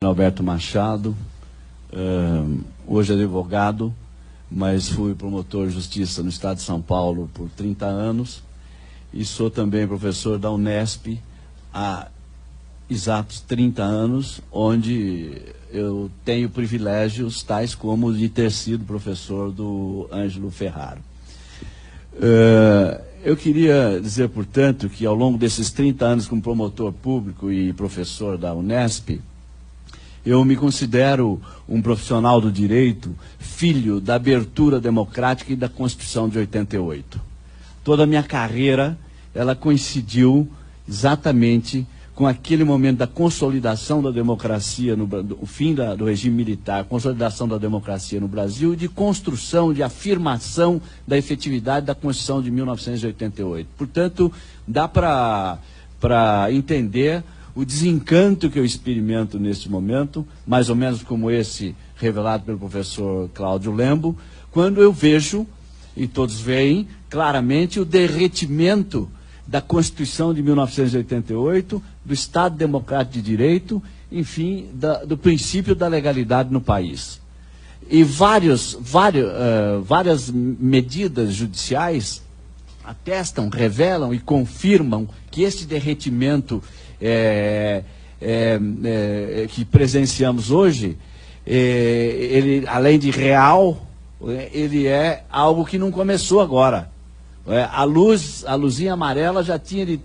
Alberto Machado, hoje advogado, mas fui promotor de justiça no estado de São Paulo por 30 anos e sou também professor da Unesp há exatos 30 anos, onde eu tenho privilégios tais como de ter sido professor do Ângelo Ferraro. Eu queria dizer, portanto, que ao longo desses 30 anos como promotor público e professor da Unesp, eu me considero um profissional do direito, filho da abertura democrática e da Constituição de 88. Toda a minha carreira, ela coincidiu exatamente com aquele momento da consolidação da democracia, o fim do regime militar, consolidação da democracia no Brasil e de construção, de afirmação da efetividade da Constituição de 1988. Portanto, dá para entender o desencanto que eu experimento neste momento, mais ou menos como esse revelado pelo professor Cláudio Lembo, quando eu vejo, e todos veem claramente, o derretimento da Constituição de 1988, do Estado Democrático de Direito, enfim, do princípio da legalidade no país. E várias medidas judiciais atestam, revelam e confirmam que este derretimento que presenciamos hoje, ele, além de real, ele é algo que não começou agora. A luzinha amarela já tinha de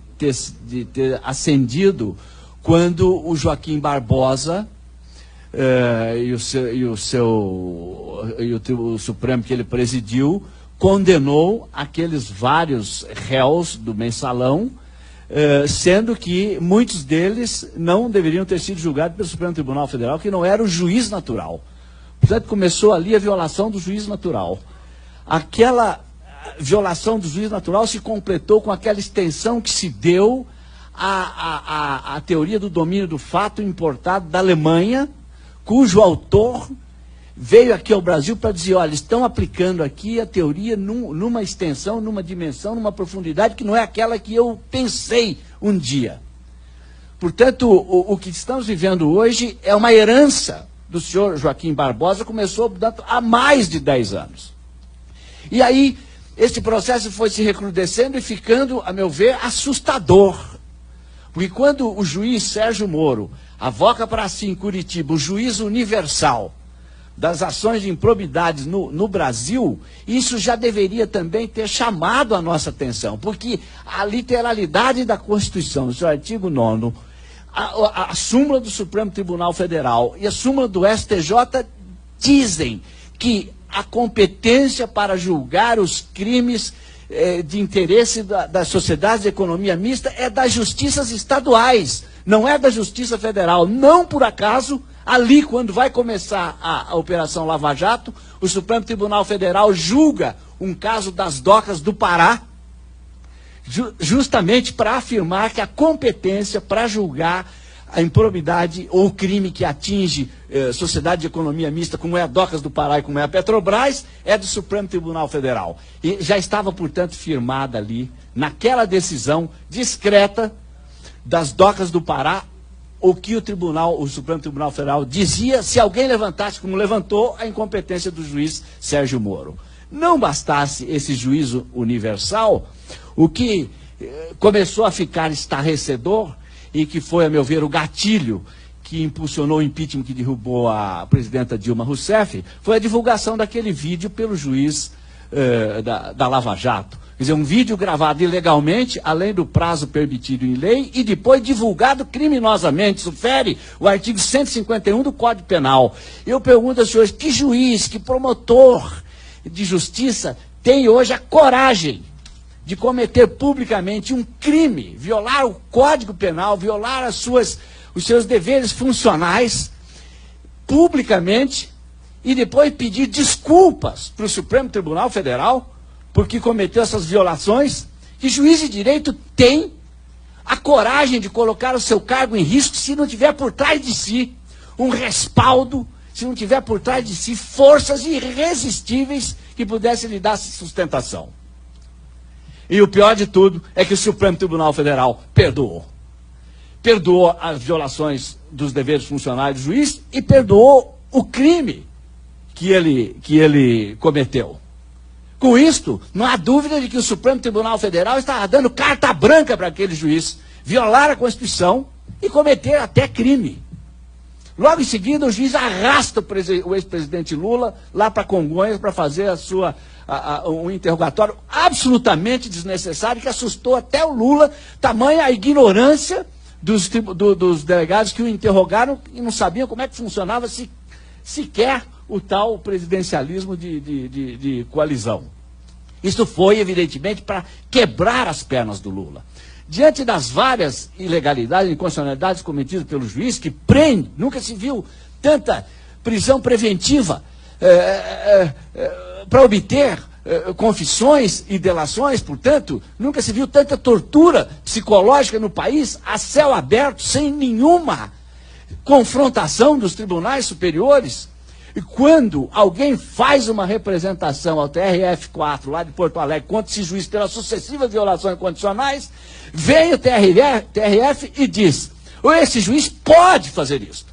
ter acendido quando o Joaquim Barbosa e o Supremo que ele presidiu condenou aqueles vários réus do mensalão, sendo que muitos deles não deveriam ter sido julgados pelo Supremo Tribunal Federal, que não era o juiz natural. Portanto, começou ali a violação do juiz natural. Aquela violação do juiz natural se completou com aquela extensão que se deu à teoria do domínio do fato importado da Alemanha, cujo autor veio aqui ao Brasil para dizer, olha, estão aplicando aqui a teoria numa extensão, numa dimensão, numa profundidade que não é aquela que eu pensei um dia. Portanto, o que estamos vivendo hoje é uma herança do senhor Joaquim Barbosa, começou, portanto, há mais de 10 anos. E aí, esse processo foi se recrudescendo e ficando, a meu ver, assustador. Porque quando o juiz Sérgio Moro avoca para si em Curitiba o juiz universal das ações de improbidades no Brasil, isso já deveria também ter chamado a nossa atenção, porque a literalidade da Constituição, no seu artigo 9º, a súmula do Supremo Tribunal Federal e a súmula do STJ dizem que a competência para julgar os crimes de interesse das sociedades de economia mista é das justiças estaduais, não é da Justiça Federal. Não por acaso, ali quando vai começar a Operação Lava Jato, o Supremo Tribunal Federal julga um caso das docas do Pará, justamente para afirmar que a competência para julgar a improbidade ou o crime que atinge sociedade de economia mista, como é a Docas do Pará e como é a Petrobras, é do Supremo Tribunal Federal. E já estava, portanto, firmada ali, naquela decisão discreta das Docas do Pará, o que o Supremo Tribunal Federal dizia se alguém levantasse, como levantou, a incompetência do juiz Sérgio Moro. Não bastasse esse juízo universal, o que começou a ficar estarrecedor e que foi, a meu ver, o gatilho que impulsionou o impeachment que derrubou a presidenta Dilma Rousseff, foi a divulgação daquele vídeo pelo juiz da Lava Jato. Quer dizer, um vídeo gravado ilegalmente, além do prazo permitido em lei, e depois divulgado criminosamente. Isso fere o artigo 151 do Código Penal. Eu pergunto aos senhores, que juiz, que promotor de justiça tem hoje a coragem de cometer publicamente um crime, violar o Código Penal, violar os seus deveres funcionais, publicamente, e depois pedir desculpas para o Supremo Tribunal Federal, porque cometeu essas violações? Que juiz de direito tem a coragem de colocar o seu cargo em risco se não tiver por trás de si um respaldo, se não tiver por trás de si forças irresistíveis que pudessem lhe dar sustentação? E o pior de tudo é que o Supremo Tribunal Federal perdoou. perdoou as violações dos deveres funcionários do juiz e perdoou o crime que ele cometeu. Com isto, não há dúvida de que o Supremo Tribunal Federal estava dando carta branca para aquele juiz violar a Constituição e cometer até crime. Logo em seguida, o juiz arrasta o ex-presidente Lula lá para Congonhas para fazer um interrogatório absolutamente desnecessário que assustou até o Lula, tamanha a ignorância dos delegados que o interrogaram e não sabiam como é que funcionava sequer o tal presidencialismo de coalizão. Isso foi, evidentemente, para quebrar as pernas do Lula. Diante das várias ilegalidades e inconstitucionalidades cometidas pelo juiz, que prende, nunca se viu tanta prisão preventiva para obter confissões e delações, portanto, nunca se viu tanta tortura psicológica no país, a céu aberto, sem nenhuma confrontação dos tribunais superiores. E quando alguém faz uma representação ao TRF4 lá de Porto Alegre contra esse juiz pelas sucessivas violações condicionais, vem o TRF e diz: esse juiz pode fazer isso.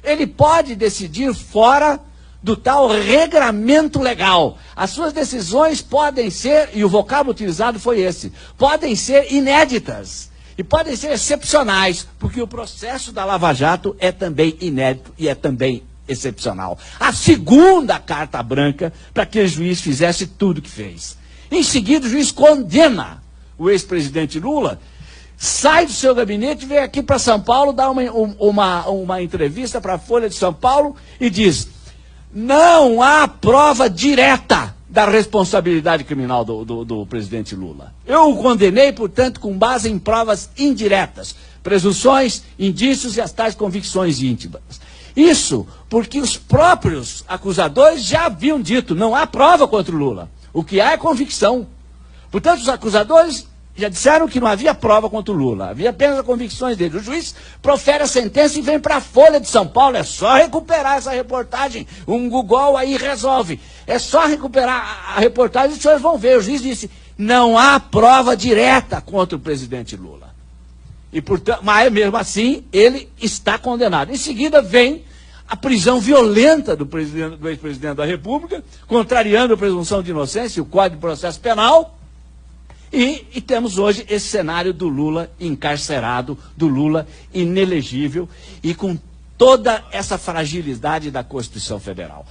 Ele pode decidir fora do tal regramento legal. As suas decisões podem ser, e o vocábulo utilizado foi esse, podem ser inéditas e podem ser excepcionais, porque o processo da Lava Jato é também inédito e é também excepcional. A segunda carta branca para que o juiz fizesse tudo o que fez. Em seguida, o juiz condena o ex-presidente Lula, sai do seu gabinete, vem aqui para São Paulo, dá uma entrevista para a Folha de São Paulo e diz: não há prova direta da responsabilidade criminal do presidente Lula. Eu o condenei, portanto, com base em provas indiretas, presunções, indícios e as tais convicções íntimas. Isso porque os próprios acusadores já haviam dito: não há prova contra o Lula. O que há é convicção. Portanto, os acusadores já disseram que não havia prova contra o Lula, havia apenas as convicções dele. O juiz profere a sentença e vem para a Folha de São Paulo. É só recuperar essa reportagem. Um Google aí resolve. É só recuperar a reportagem e os senhores vão ver. O juiz disse: não há prova direta contra o presidente Lula. E, portanto, mas mesmo assim, ele está condenado. Em seguida, vem a prisão violenta do ex-presidente da República, contrariando a presunção de inocência e o Código de Processo Penal. E temos hoje esse cenário do Lula encarcerado, do Lula inelegível e com toda essa fragilidade da Constituição Federal.